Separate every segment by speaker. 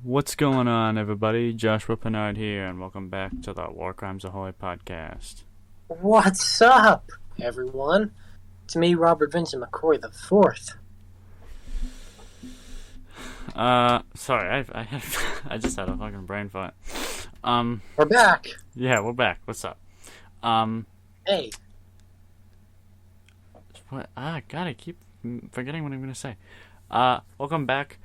Speaker 1: What's going on, everybody? Joshua Pennard here, and welcome back to the War Crimes Ahoy podcast.
Speaker 2: What's up, everyone? It's me, Robert Vincent McCoy the Fourth.
Speaker 1: Sorry, I just had a fucking brain fart.
Speaker 2: We're back.
Speaker 1: Yeah, we're back. What's up?
Speaker 2: Hey,
Speaker 1: What? God, I keep forgetting what I'm gonna say. Welcome back.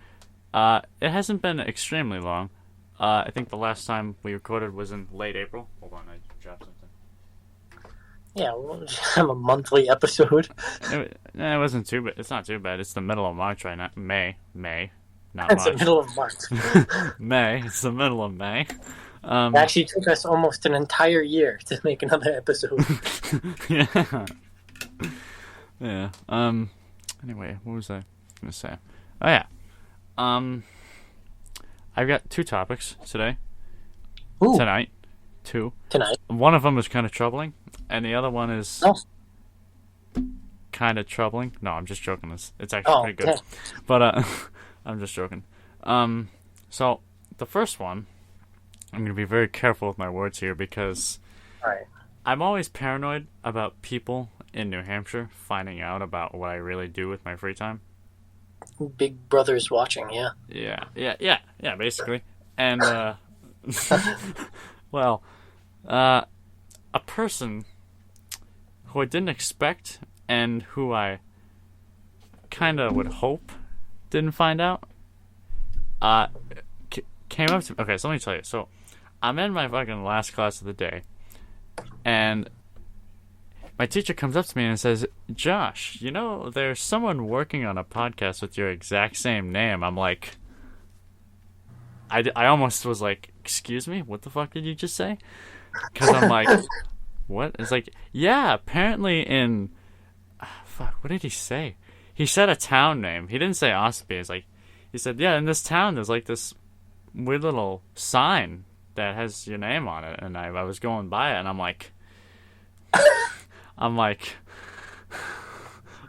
Speaker 1: It hasn't been extremely long. I think the last time we recorded was in late April. Hold on, I dropped something.
Speaker 2: yeah, we'll just have a monthly episode.
Speaker 1: It wasn't too bad. It's not too bad. It's the middle of March right now. May, not
Speaker 2: It's the
Speaker 1: March.
Speaker 2: middle of March.
Speaker 1: May. It's the middle of May.
Speaker 2: It actually took us almost an entire year to make another episode.
Speaker 1: Yeah. Yeah. Anyway, what was I gonna say? Oh yeah. I've got two topics today.
Speaker 2: Ooh,
Speaker 1: Tonight. Two.
Speaker 2: tonight.
Speaker 1: One of them is kind of troubling, and the other one is
Speaker 2: Oh,
Speaker 1: kind of troubling. No, I'm just joking. It's actually pretty good.
Speaker 2: okay.
Speaker 1: But I'm just joking. So the first one, I'm gonna be very careful with my words here because
Speaker 2: All right.
Speaker 1: I'm always paranoid about people in New Hampshire finding out about what I really do with my free time.
Speaker 2: Big Brother's watching, yeah.
Speaker 1: Yeah, basically. And, well, a person who I didn't expect and who I kind of would hope didn't find out, came up to me. Okay, so let me tell you. So, I'm in my fucking last class of the day, and my teacher comes up to me and says, Josh, you know, there's someone working on a podcast with your exact same name. I'm like, I almost was like, excuse me? What the fuck did you just say? Because I'm like, what? It's like, yeah, apparently in, fuck, what did he say? He said a town name. He didn't say Ospey. It's like, he said, yeah, in this town there's like this weird little sign that has your name on it. And I was going by it and I'm like,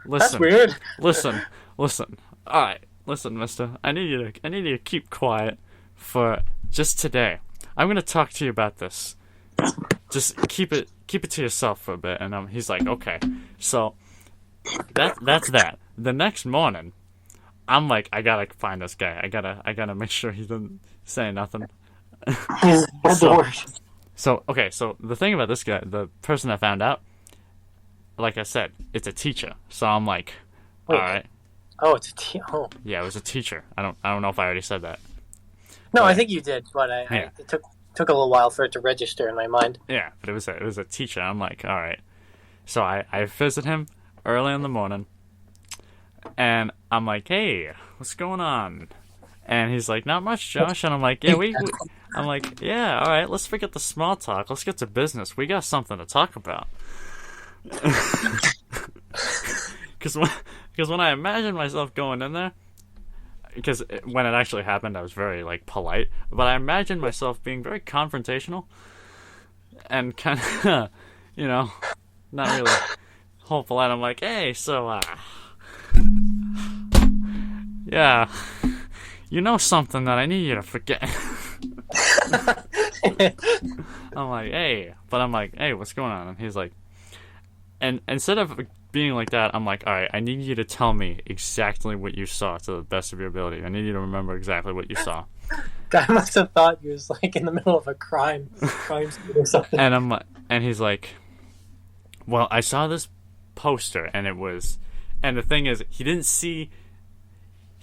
Speaker 1: listen.
Speaker 2: That's weird.
Speaker 1: Listen. All right, listen, Mister. I need you to keep quiet for just today. I'm gonna talk to you about this. Just keep it to yourself for a bit. And he's like, okay. So that's that. The next morning, I'm like, I gotta find this guy. I gotta make sure he doesn't say nothing.
Speaker 2: What's the word?
Speaker 1: So okay, so the thing about this guy, the person I found out, like I said, it's a teacher. So I'm like, all right,
Speaker 2: Oh, it's oh.
Speaker 1: yeah, it was a teacher. I don't know if I already said that.
Speaker 2: No,
Speaker 1: But-
Speaker 2: I think you did, but
Speaker 1: Yeah.
Speaker 2: it took a little while for it to register in my mind.
Speaker 1: Yeah, but it was a teacher. I'm like, all right. So I visit him early in the morning, and I'm like, hey, what's going on? And he's like, not much, Josh. And I'm like, yeah, I'm like, yeah, all right, let's forget the small talk. Let's get to business. We got something to talk about. Because when I imagine myself going in there, because when it actually happened, I was very like polite, but I imagined myself being very confrontational and kind of, you know, not really whole polite. I'm like, hey, so yeah, you know something that I need you to forget. I'm like, hey, what's going on? And he's like, and instead of being like that, I'm like, all right, I need you to tell me exactly what you saw to the best of your ability. I need you to remember exactly what you saw.
Speaker 2: Guy must have thought he was like in the middle of a crime scene or something.
Speaker 1: And he's like, well, I saw this poster, and it was, and the thing is, he didn't see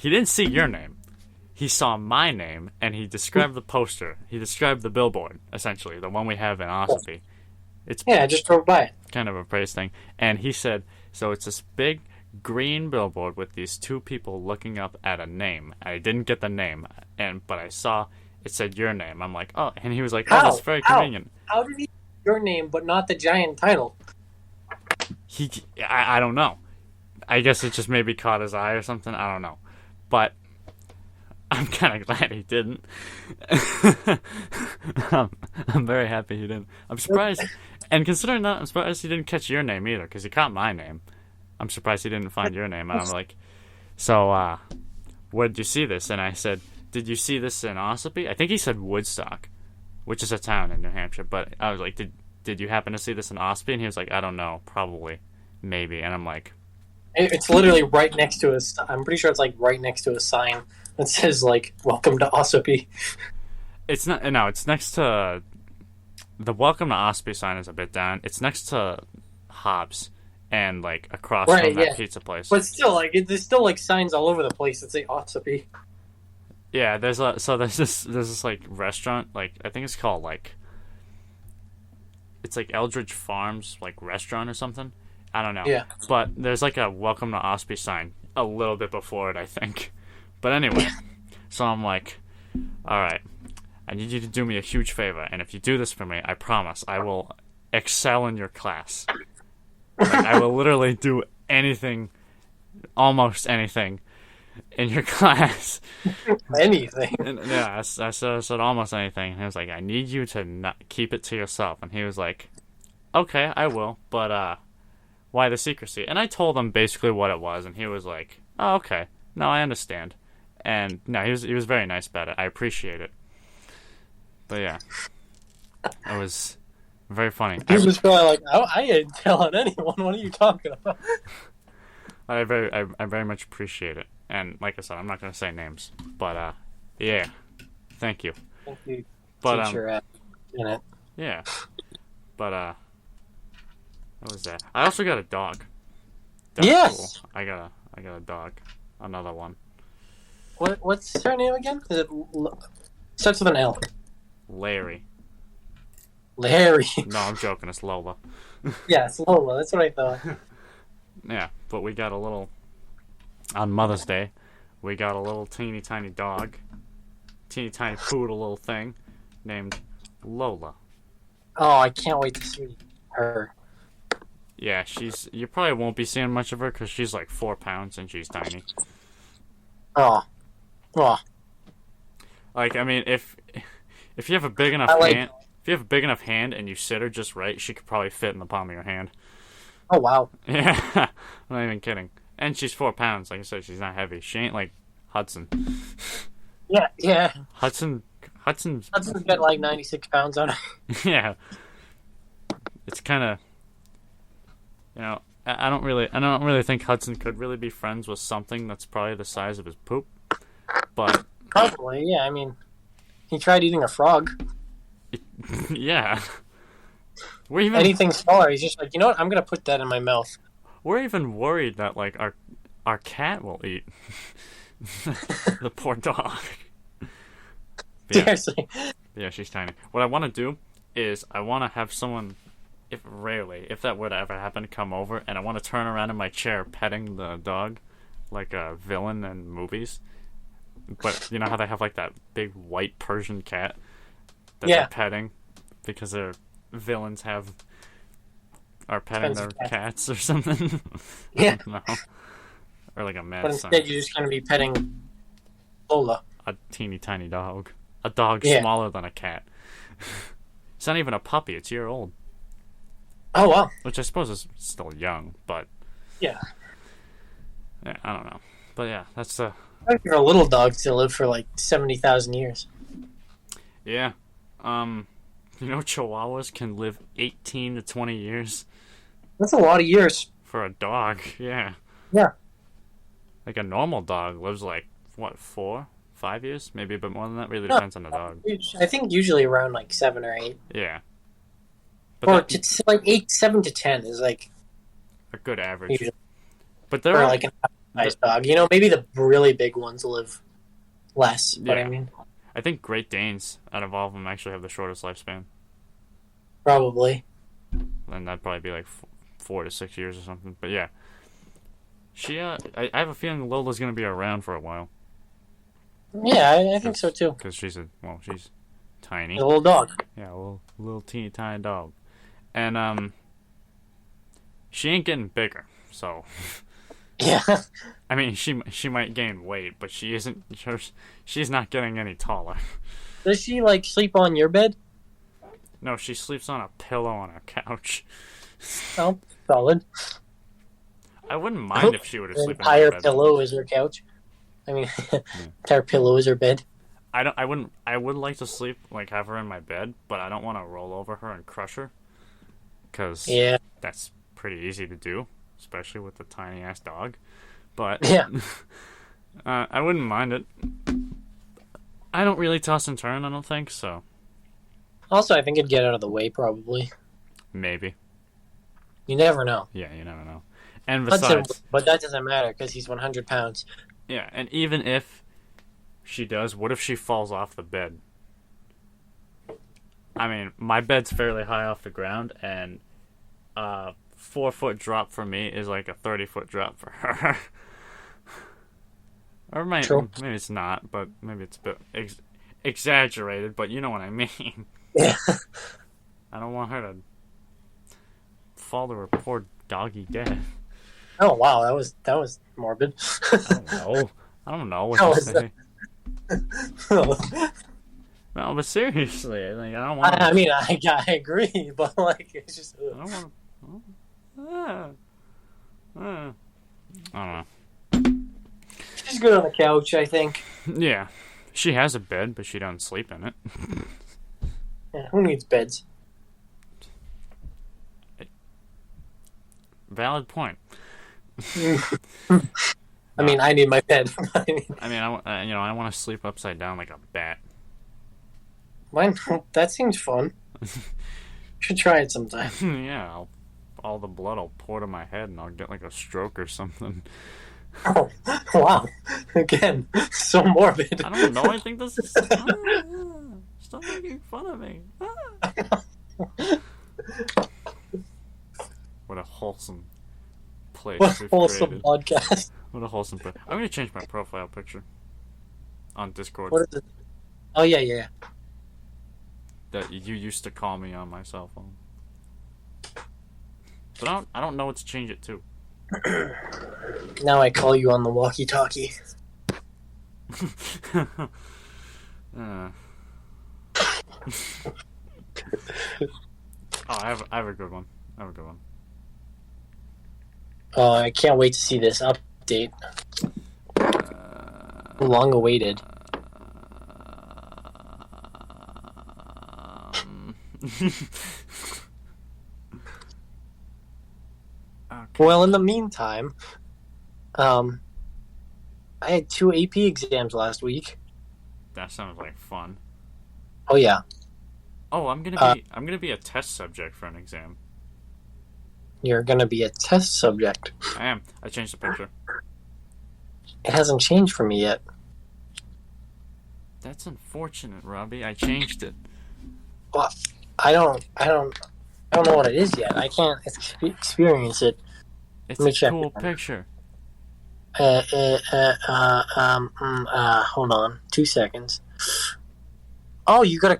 Speaker 1: your name. He saw my name, and he described the poster. He described the billboard, essentially, the one we have in Ossipee. It's
Speaker 2: Yeah, I just drove by it.
Speaker 1: kind of a praise thing. And he said, so it's this big green billboard with these two people looking up at a name. I didn't get the name, but I saw it said your name. I'm like, oh, and he was like, oh, that's very convenient.
Speaker 2: How did he get your name but not the giant title?
Speaker 1: I don't know. I guess it just maybe caught his eye or something. I don't know. But I'm kind of glad he didn't. I'm very happy he didn't. I'm surprised. And considering that, I'm surprised he didn't catch your name either, because he caught my name. I'm surprised he didn't find your name. And I'm like, so, where did you see this? And I said, did you see this in Ossipee? I think he said Woodstock, which is a town in New Hampshire. But I was like, did you happen to see this in Ossipee? And he was like, I don't know, probably, maybe. And I'm like,
Speaker 2: It's literally right next to us. I'm pretty sure it's like right next to a sign that says like "Welcome to Ossipee."
Speaker 1: it's not. No, it's next to the Welcome to Ossipee sign is a bit down. It's next to Hobbs and like across from that pizza place.
Speaker 2: But still, like there's still like signs all over the place that say Ossipee.
Speaker 1: Yeah, there's this like restaurant, like I think it's called like it's like Eldridge Farms like restaurant or something. I don't know.
Speaker 2: Yeah.
Speaker 1: But there's like a Welcome to Ossipee sign a little bit before it, I think. But anyway, so I'm like, all right, I need you to do me a huge favor, and if you do this for me, I promise I will excel in your class. Like, I will literally do anything, almost anything, in your class.
Speaker 2: Anything.
Speaker 1: And, yeah, I said almost anything. And he was like, I need you to not keep it to yourself. And he was like, okay, I will, but why the secrecy? And I told him basically what it was, and he was like, oh, okay, no, I understand. And no, he was very nice about it. I appreciate it. But yeah, it was very funny.
Speaker 2: He was probably like, I ain't telling anyone. What are you talking about?
Speaker 1: I very much appreciate it. And like I said, I'm not gonna say names, but yeah, thank you.
Speaker 2: Thank you,
Speaker 1: But
Speaker 2: teacher, in it.
Speaker 1: yeah, but what was that? I also got a dog. That's
Speaker 2: Yes!
Speaker 1: cool. I got a dog. Another one.
Speaker 2: What's her name again? Is it starts with an L?
Speaker 1: Larry.
Speaker 2: Larry.
Speaker 1: No, I'm joking. It's Lola.
Speaker 2: Yeah, it's Lola. That's what I thought.
Speaker 1: Yeah, but we got a little. On Mother's Day, we got a little teeny tiny dog, teeny tiny poodle little thing, named Lola.
Speaker 2: Oh, I can't wait to see her.
Speaker 1: Yeah, you probably won't be seeing much of her because she's like 4 pounds and she's tiny.
Speaker 2: Oh.
Speaker 1: Like, I mean, if you have a big enough hand, if you have a big enough hand and you sit her just right, she could probably fit in the palm of your hand.
Speaker 2: Oh, wow.
Speaker 1: Yeah, I'm not even kidding. And she's 4 pounds. Like I said, she's not heavy. She ain't like Hudson.
Speaker 2: Yeah.
Speaker 1: Hudson's
Speaker 2: got like 96 pounds on her.
Speaker 1: Yeah. It's kind of, I don't really think Hudson could really be friends with something that's probably the size of his poop. But
Speaker 2: Probably, yeah. I mean, he tried eating a frog.
Speaker 1: yeah. We're even
Speaker 2: Anything smaller, he's just like, you know what? I'm gonna put that in my mouth.
Speaker 1: We're even worried that like our cat will eat the poor dog. Yeah.
Speaker 2: Seriously.
Speaker 1: Yeah, she's tiny. What I want to do is I want to have someone, if that were to ever happen, come over, and I want to turn around in my chair petting the dog like a villain in movies. But you know how they have like that big white Persian cat that they're petting because their villains are petting their cats or something.
Speaker 2: Yeah.
Speaker 1: No. Or like a mad
Speaker 2: But
Speaker 1: son.
Speaker 2: instead, you're just gonna be petting Lola.
Speaker 1: A teeny tiny dog. A dog smaller than a cat. It's not even a puppy, it's a year old.
Speaker 2: Oh, wow.
Speaker 1: Which I suppose is still young, but
Speaker 2: Yeah.
Speaker 1: yeah, I don't know. But yeah, that's the
Speaker 2: I think for a little dog to live for like 70,000 years.
Speaker 1: yeah. Chihuahuas can live 18 to 20 years
Speaker 2: That's a lot of years.
Speaker 1: for a dog. Yeah.
Speaker 2: Yeah.
Speaker 1: Like a normal dog lives like what, 4, 5 years, maybe a bit more than that. Really
Speaker 2: No.
Speaker 1: depends on the dog.
Speaker 2: I think usually around like 7 or 8.
Speaker 1: Yeah.
Speaker 2: Or
Speaker 1: But
Speaker 2: it's like 7 to 10 is like
Speaker 1: a good average.
Speaker 2: usually
Speaker 1: But there
Speaker 2: for
Speaker 1: are
Speaker 2: like an nice dog. Maybe the really big ones live less. But
Speaker 1: Yeah.
Speaker 2: I mean,
Speaker 1: I think Great Danes, out of all of them, actually have the shortest lifespan.
Speaker 2: probably.
Speaker 1: And that'd probably be like 4 to 6 years or something. But yeah, I have a feeling Lola's gonna be around for a while
Speaker 2: Yeah, I think so too.
Speaker 1: because she's tiny.
Speaker 2: A little dog.
Speaker 1: Yeah, a little teeny tiny dog, and she ain't getting bigger. So
Speaker 2: Yeah.
Speaker 1: I mean, she might gain weight, but she isn't. She's not getting any taller.
Speaker 2: Does she like sleep on your bed?
Speaker 1: No, she sleeps on a pillow on our couch.
Speaker 2: Oh, solid.
Speaker 1: I wouldn't mind if she were to
Speaker 2: The
Speaker 1: sleep in
Speaker 2: entire
Speaker 1: my bed.
Speaker 2: pillow is her couch. I mean, entire pillow is her bed.
Speaker 1: I would like to sleep, like, have her in my bed, but I don't want to roll over her and crush her. Because
Speaker 2: Yeah.
Speaker 1: that's pretty easy to do, especially with the tiny ass dog. But
Speaker 2: Yeah.
Speaker 1: I wouldn't mind it. I don't really toss and turn, I don't think, so
Speaker 2: Also, I think it'd get out of the way, probably.
Speaker 1: maybe.
Speaker 2: You never know.
Speaker 1: Yeah, you never know. And
Speaker 2: Hudson,
Speaker 1: besides,
Speaker 2: but that doesn't matter because he's 100 pounds.
Speaker 1: yeah, and even if she does, what if she falls off the bed? I mean, my bed's fairly high off the ground, and 4-foot drop for me is like a 30-foot drop for her. Or
Speaker 2: True.
Speaker 1: maybe it's not, but maybe it's a bit exaggerated, but you know what I mean.
Speaker 2: Yeah.
Speaker 1: I don't want her to fall to her poor doggy death.
Speaker 2: Oh wow, that was morbid.
Speaker 1: I don't know what
Speaker 2: How
Speaker 1: to
Speaker 2: is
Speaker 1: say. No, but seriously, like, I don't want.
Speaker 2: I mean, I agree, but like it's just.
Speaker 1: I don't want. I don't know.
Speaker 2: She's good on the couch, I think.
Speaker 1: Yeah, she has a bed, but she doesn't sleep in it.
Speaker 2: Yeah, who needs beds?
Speaker 1: Valid point.
Speaker 2: I mean, I need my bed.
Speaker 1: I want to sleep upside down like a bat.
Speaker 2: Mine, that seems fun. Should try it sometime.
Speaker 1: Yeah, all the blood will pour to my head, and I'll get like a stroke or something.
Speaker 2: Oh, wow. Again, so morbid.
Speaker 1: I don't know. I think this is. Stop making fun of me. What a wholesome place.
Speaker 2: What a
Speaker 1: we've
Speaker 2: wholesome
Speaker 1: created.
Speaker 2: podcast.
Speaker 1: What a wholesome place. I'm gonna change my profile picture on Discord.
Speaker 2: What is it? Oh, yeah.
Speaker 1: That you used to call me on my cell phone. But I don't know what to change it to.
Speaker 2: Now I call you on the walkie-talkie.
Speaker 1: I have a good one.
Speaker 2: Oh, I can't wait to see this update. Long awaited.
Speaker 1: Okay.
Speaker 2: Well, in the meantime, I had 2 AP exams last week.
Speaker 1: That sounds like fun.
Speaker 2: Oh yeah,
Speaker 1: Oh, I'm gonna be a test subject for an exam.
Speaker 2: you're gonna be a test subject.
Speaker 1: I am. I changed the picture.
Speaker 2: It hasn't changed for me yet.
Speaker 1: That's unfortunate, Robbie. I changed it.
Speaker 2: Well, I don't know what it is yet. I can't experience it.
Speaker 1: It's
Speaker 2: Let me
Speaker 1: a
Speaker 2: check
Speaker 1: cool
Speaker 2: it.
Speaker 1: picture.
Speaker 2: Hold on, 2 seconds. Oh, you got a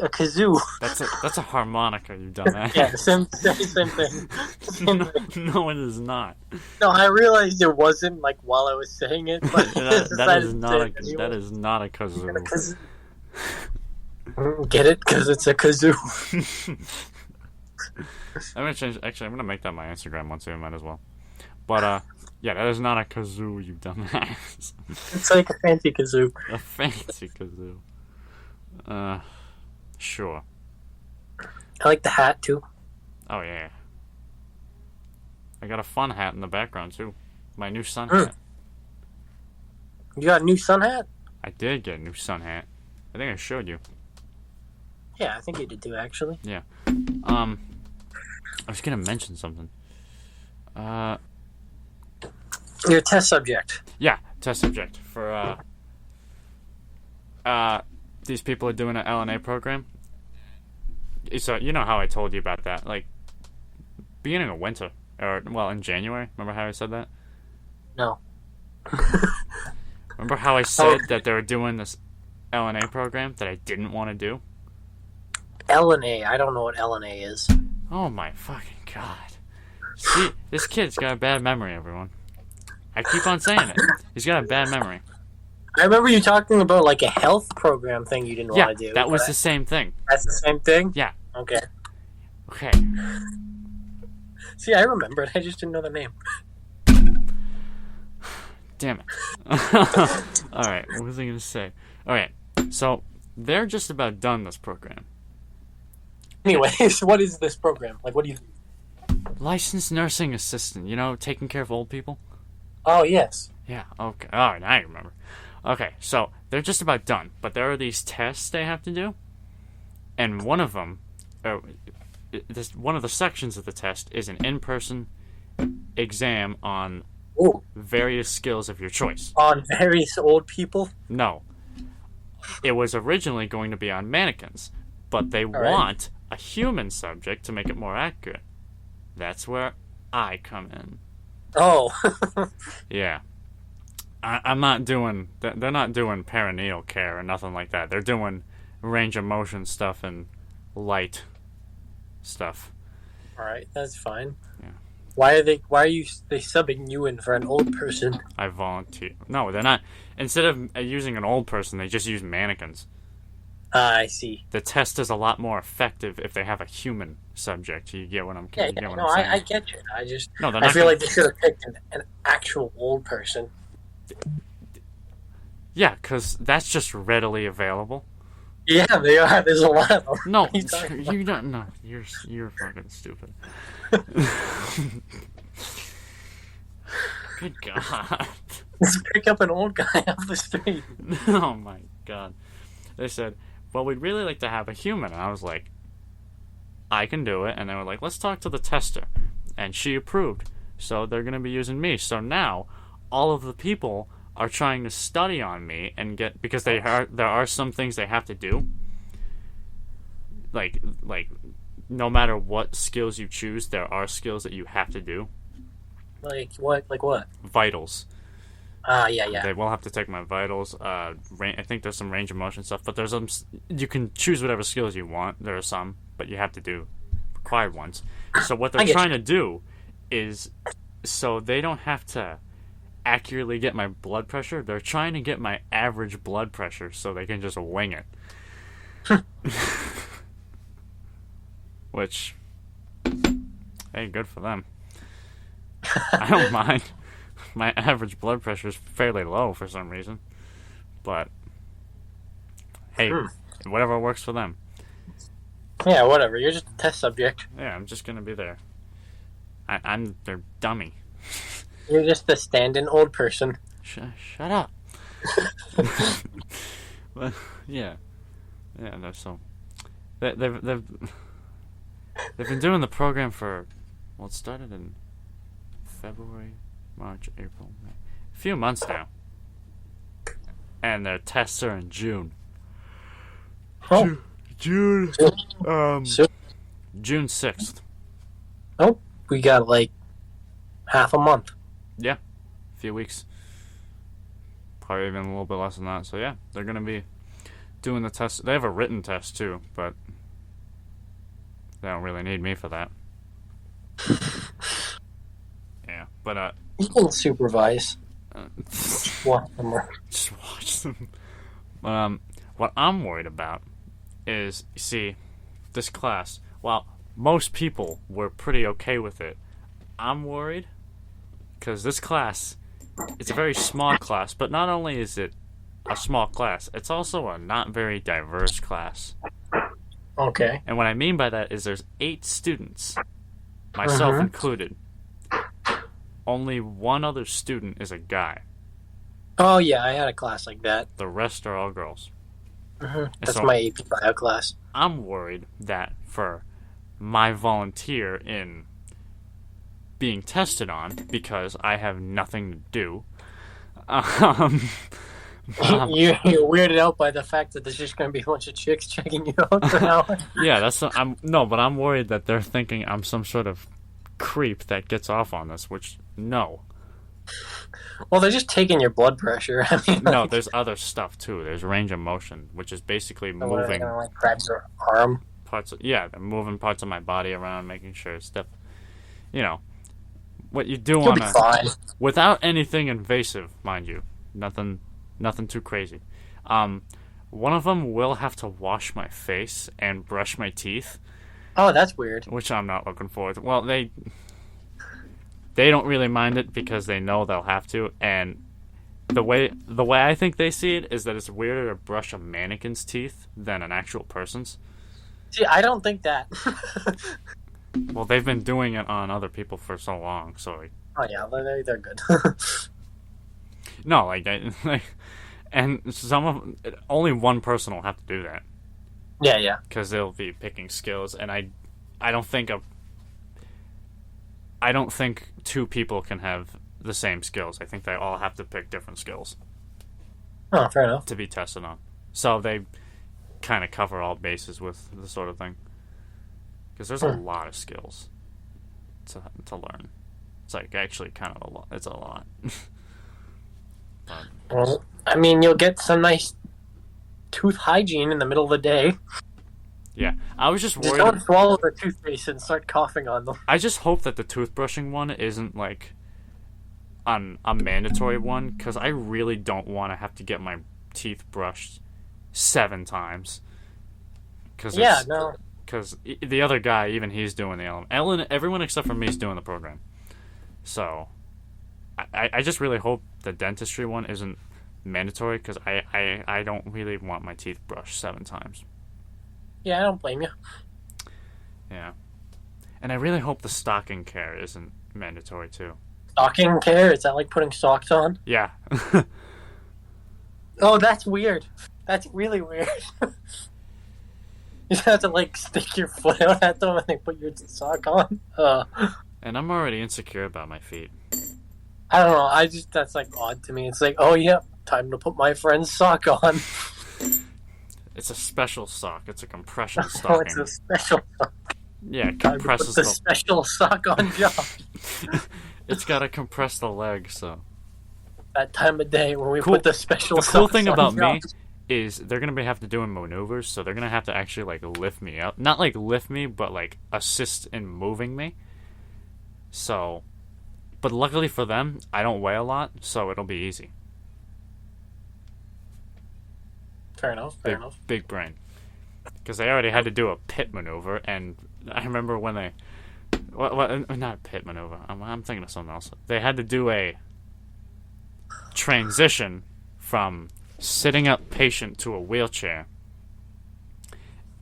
Speaker 2: kazoo.
Speaker 1: That's a harmonica, you dumbass.
Speaker 2: Yeah, same thing.
Speaker 1: No, it is not.
Speaker 2: No, I realized it wasn't like while I was saying it, but
Speaker 1: that is not a kazoo.
Speaker 2: Get it? Because it's a kazoo.
Speaker 1: I'm gonna change. Actually, I'm gonna make that my Instagram one too. I might as well. But yeah, that is not a kazoo, you dumbass.
Speaker 2: It's like a fancy kazoo.
Speaker 1: A fancy kazoo. Sure.
Speaker 2: I like the hat too.
Speaker 1: Oh yeah. I got a fun hat in the background too. My new sun hat.
Speaker 2: You got a new sun hat?
Speaker 1: I did get a new sun hat. I think I showed you.
Speaker 2: Yeah, I think you did too, actually.
Speaker 1: I was gonna mention something.
Speaker 2: Your test subject.
Speaker 1: Yeah, test subject for these people are doing an LNA program. So you know how I told you about that, like beginning of winter, or well, in January. Remember how I said that?
Speaker 2: No.
Speaker 1: Remember how I said that they were doing this LNA program that I didn't want to do?
Speaker 2: LNA. I don't know what LNA is.
Speaker 1: Oh my fucking god! See, this kid's got a bad memory, everyone. I keep on saying it. He's got a bad memory.
Speaker 2: I remember you talking about like a health program thing you didn't want to do.
Speaker 1: That was the same thing.
Speaker 2: That's the same thing?
Speaker 1: Yeah.
Speaker 2: Okay.
Speaker 1: Okay.
Speaker 2: See, I remember it. I just didn't know the name.
Speaker 1: Damn it. Alright, what was I going to say? Alright. So they're just about done this program.
Speaker 2: Anyways, what is this program? Like, what do you?
Speaker 1: Licensed nursing assistant, you know, taking care of old people?
Speaker 2: Oh yes.
Speaker 1: Yeah, okay. All right, now I remember. Okay, so they're just about done, but there are these tests they have to do, and one of them, one of the sections of the test is an in-person exam on
Speaker 2: Ooh.
Speaker 1: various skills of your choice.
Speaker 2: On various old people.
Speaker 1: No. It was originally going to be on mannequins, but they
Speaker 2: right.
Speaker 1: want a human subject to make it more accurate. That's where I come in.
Speaker 2: Oh.
Speaker 1: Yeah. I'm not doing... They're not doing perineal care or nothing like that. They're doing range of motion stuff and light stuff.
Speaker 2: All right, that's fine.
Speaker 1: Yeah.
Speaker 2: Why are they subbing you in for an old person?
Speaker 1: I volunteer. No, they're not. Instead of using an old person, they just use mannequins.
Speaker 2: I see.
Speaker 1: The test is a lot more effective if they have a human subject. You get what I'm
Speaker 2: Yeah,
Speaker 1: you get
Speaker 2: yeah,
Speaker 1: what
Speaker 2: no,
Speaker 1: I'm saying?
Speaker 2: I get you. I just,
Speaker 1: No, they're
Speaker 2: I
Speaker 1: not
Speaker 2: feel
Speaker 1: gonna-
Speaker 2: like they should have picked an actual old person.
Speaker 1: Yeah, because that's just readily available.
Speaker 2: Yeah, they are. There's a lot of them.
Speaker 1: No,
Speaker 2: What are you talking about?
Speaker 1: you don't. No, you're fucking stupid. Good God.
Speaker 2: Let's pick up an old guy off the street.
Speaker 1: Oh my God. They said, well, we'd really like to have a human. And I was like, I can do it. And they were like, let's talk to the tester. And she approved. So they're going to be using me. So now all of the people are trying to study on me and get, because there are some things they have to do. Like no matter what skills you choose, there are skills that you have to do.
Speaker 2: Like what? Like what?
Speaker 1: Vitals.
Speaker 2: Yeah.
Speaker 1: They will have to take my vitals. I think there's some range of motion stuff, but there's some. You can choose whatever skills you want. There are some, but you have to do required ones. So what they're trying to do is, so they don't have to accurately get my blood pressure. They're trying to get my average blood pressure, so they can just wing it. Which, hey, good for them. I don't mind. My average blood pressure is fairly low for some reason. But, hey, whatever works for them.
Speaker 2: Yeah, whatever. You're just a test subject.
Speaker 1: Yeah, I'm just gonna be there. I'm their dummy.
Speaker 2: You're just a stand-in old person.
Speaker 1: Shut up. But, yeah. Yeah, no, so... They've been doing the program for... Well, it started in February, March, April, May. A few months now. And their tests are in June.
Speaker 2: Oh.
Speaker 1: June.
Speaker 2: So,
Speaker 1: June 6th.
Speaker 2: oh, we got like half a month.
Speaker 1: Yeah. A few weeks. Probably even a little bit less than that. So, yeah, they're going to be doing the test. They have a written test, too, but they don't really need me for that. Yeah, but,
Speaker 2: You can supervise. Watch them work.
Speaker 1: just watch them. What I'm worried about is, you see, this class, while most people were pretty okay with it, I'm worried because this class, it's a very small class, but not only is it a small class, it's also a not very diverse class.
Speaker 2: Okay.
Speaker 1: And what I mean by that is there's 8 students, myself included. Only one other student is a guy.
Speaker 2: Oh yeah, I had a class like that.
Speaker 1: The rest are all girls.
Speaker 2: That's
Speaker 1: so-
Speaker 2: my AP Bio class.
Speaker 1: I'm worried that for my volunteer in being tested on, because I have nothing to do,
Speaker 2: You're weirded out by the fact that there's just going to be a bunch of chicks checking you out for an hour.
Speaker 1: yeah, but I'm worried that they're thinking I'm some sort of creep that gets off on this, which, no.
Speaker 2: Well, they're just taking your blood pressure. I mean,
Speaker 1: No, there's other stuff too. There's range of motion, which is basically
Speaker 2: what, are they
Speaker 1: moving
Speaker 2: gonna, like, grab your arm?
Speaker 1: parts of, they're moving parts of my body around, making sure stuff, what you do
Speaker 2: You'll
Speaker 1: on
Speaker 2: be
Speaker 1: a,
Speaker 2: fine.
Speaker 1: without anything invasive, mind you. Nothing too crazy. One of them will have to wash my face and brush my teeth,
Speaker 2: Oh, that's weird.
Speaker 1: which I'm not looking forward to. Well, they don't really mind it because they know they'll have to, and the way I think they see it is that it's weirder to brush a mannequin's teeth than an actual person's.
Speaker 2: See, I don't think that.
Speaker 1: Well, they've been doing it on other people for so long, so like,
Speaker 2: Oh yeah, they're good.
Speaker 1: no, and only one person will have to do that
Speaker 2: Yeah.
Speaker 1: because they'll be picking skills, and I don't think two people can have the same skills. I think they all have to pick different skills
Speaker 2: Oh, fair enough.
Speaker 1: to be tested on. So they kind of cover all bases with the sort of thing. Because there's a lot of skills to learn. It's like actually kind of a lot. It's a lot. But,
Speaker 2: Well, I mean, you'll get some nice tooth hygiene in the middle of the day.
Speaker 1: yeah, I was just
Speaker 2: Just
Speaker 1: worried.
Speaker 2: don't swallow the toothpaste and start coughing on them.
Speaker 1: I just hope that the toothbrushing one isn't like on a mandatory one, because I really don't want to have to get my teeth brushed 7 times.
Speaker 2: Yeah, no.
Speaker 1: Because the other guy, even he's doing the element. Everyone except for me is doing the program. So, I just really hope the dentistry one isn't mandatory, because I don't really want my teeth brushed 7 times.
Speaker 2: Yeah, I don't blame you.
Speaker 1: Yeah. And I really hope the stocking care isn't mandatory, too.
Speaker 2: Stocking care? Is that like putting socks on?
Speaker 1: Yeah.
Speaker 2: Oh, that's weird. That's really weird. You just have to like stick your foot out at them and they put your sock on.
Speaker 1: And I'm already insecure about my feet.
Speaker 2: I don't know. That's like odd to me. It's like, oh yeah, time to put my friend's sock on.
Speaker 1: It's a special sock. It's a compression
Speaker 2: Oh,
Speaker 1: stocking.
Speaker 2: it's a special sock.
Speaker 1: Yeah, it
Speaker 2: Time to
Speaker 1: compresses
Speaker 2: put the special sock on job.
Speaker 1: It's gotta compress the leg, so.
Speaker 2: That time of day when we
Speaker 1: Cool.
Speaker 2: put the special
Speaker 1: The
Speaker 2: socks
Speaker 1: cool thing
Speaker 2: on
Speaker 1: about me
Speaker 2: jobs.
Speaker 1: is they're gonna have to doing maneuvers, so they're gonna have to actually like lift me up. Not like lift me, but like assist in moving me. So, but luckily for them, I don't weigh a lot, so it'll be easy.
Speaker 2: Fair enough. Fair enough.
Speaker 1: Big brain. Because they already had to do a pit maneuver, and I remember when they, not a pit maneuver. I'm thinking of something else. They had to do a transition from sitting up patient to a wheelchair,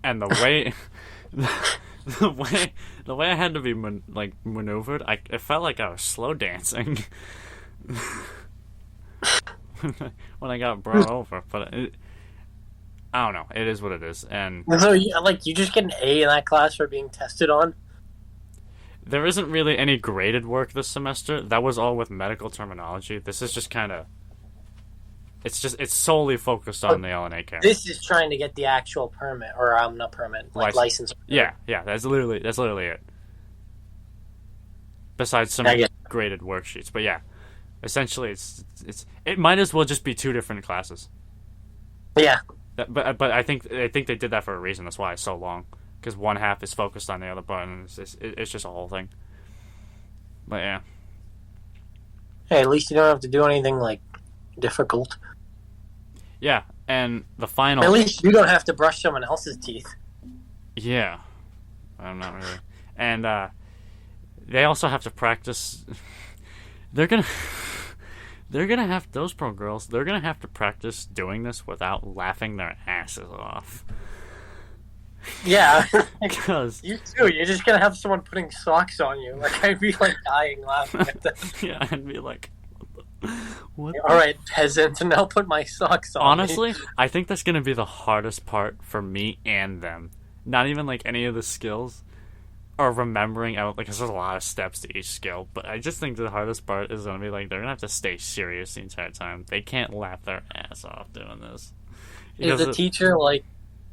Speaker 1: and the way, the way I had to be maneuvered, it felt like I was slow dancing when I got brought over, but. I don't know. It is what it is, and
Speaker 2: So, you just get an A in that class for being tested on?
Speaker 1: there isn't really any graded work this semester. That was all with medical terminology. This is just kind of. It's solely focused on the LNA care.
Speaker 2: This is trying to get the actual permit, or not permit, license.
Speaker 1: Yeah, that's literally it. Besides some
Speaker 2: I get it.
Speaker 1: graded worksheets, but yeah, essentially it might as well just be 2 different classes.
Speaker 2: Yeah.
Speaker 1: But I think they did that for a reason. That's why it's so long, because one half is focused on the other part, and it's just a whole thing. But yeah,
Speaker 2: Hey, at least you don't have to do anything like difficult.
Speaker 1: yeah, and the final.
Speaker 2: At least you don't have to brush someone else's teeth.
Speaker 1: Yeah, I'm not really, and they also have to practice. They're gonna have those pro girls. They're gonna have to practice doing this without laughing their asses off.
Speaker 2: Yeah.
Speaker 1: Because
Speaker 2: You too. You're just gonna have someone putting socks on you. Like I'd be like dying laughing at that.
Speaker 1: yeah, I'd be like, what?
Speaker 2: All right, peasant, and I'll put my socks on.
Speaker 1: Honestly, I think that's gonna be the hardest part for me and them. Not even like any of the skills, or remembering out, like, 'cause there's a lot of steps to each skill. But I just think the hardest part is gonna be like they're gonna have to stay serious the entire time. They can't laugh their ass off doing this.
Speaker 2: Is
Speaker 1: Because
Speaker 2: the teacher like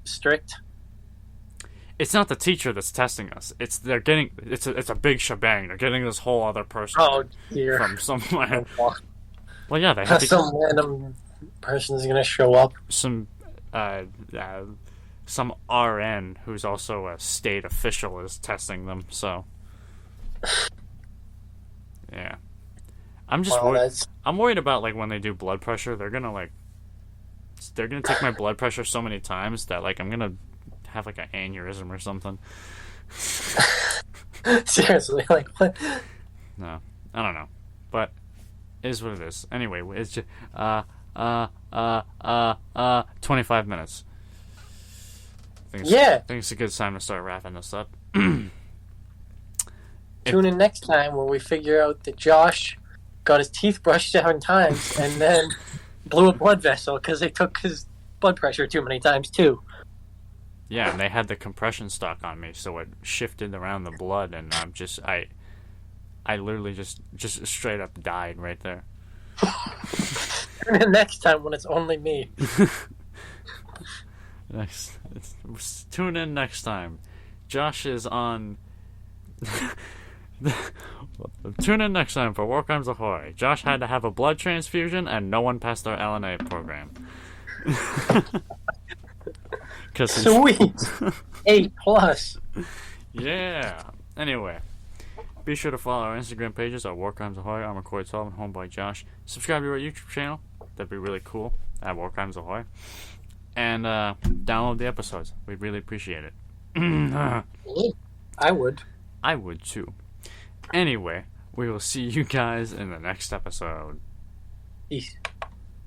Speaker 2: strict?
Speaker 1: it's not the teacher that's testing us. It's a big shebang. They're getting this whole other person
Speaker 2: Oh dear.
Speaker 1: from somewhere. Well, yeah, they have to
Speaker 2: Some random person's gonna show up.
Speaker 1: some RN who's also a state official is testing them. So yeah, I'm just
Speaker 2: Well,
Speaker 1: worried.
Speaker 2: that's
Speaker 1: I'm worried about like when they do blood pressure. They're gonna take my blood pressure so many times that like I'm gonna have like an aneurysm or something.
Speaker 2: seriously like what?
Speaker 1: No, I don't know, but is what it is. Anyway, it's just 25 minutes. I think it's a good time to start wrapping this up.
Speaker 2: Tune in next time where we figure out that Josh got his teeth brushed 7 times and then blew a blood vessel because they took his blood pressure too many times too.
Speaker 1: Yeah, and they had the compression stock on me, so it shifted around the blood, and I literally just straight up died right there.
Speaker 2: Tune in next time when it's only me.
Speaker 1: Tune in next time. Josh is on. Tune in next time for War Crimes Ahoy. Josh had to have a blood transfusion, and no one passed our LNA program.
Speaker 2: Sweet. 8+.
Speaker 1: Yeah. Anyway, be sure to follow our Instagram pages at War Crimes Ahoy. I'm Corey Sullivan, home by Josh. Subscribe to our YouTube channel. That'd be really cool. At War Crimes Ahoy. And download the episodes. We'd really appreciate it.
Speaker 2: I would.
Speaker 1: I would too. Anyway, we will see you guys in the next episode.
Speaker 2: Peace.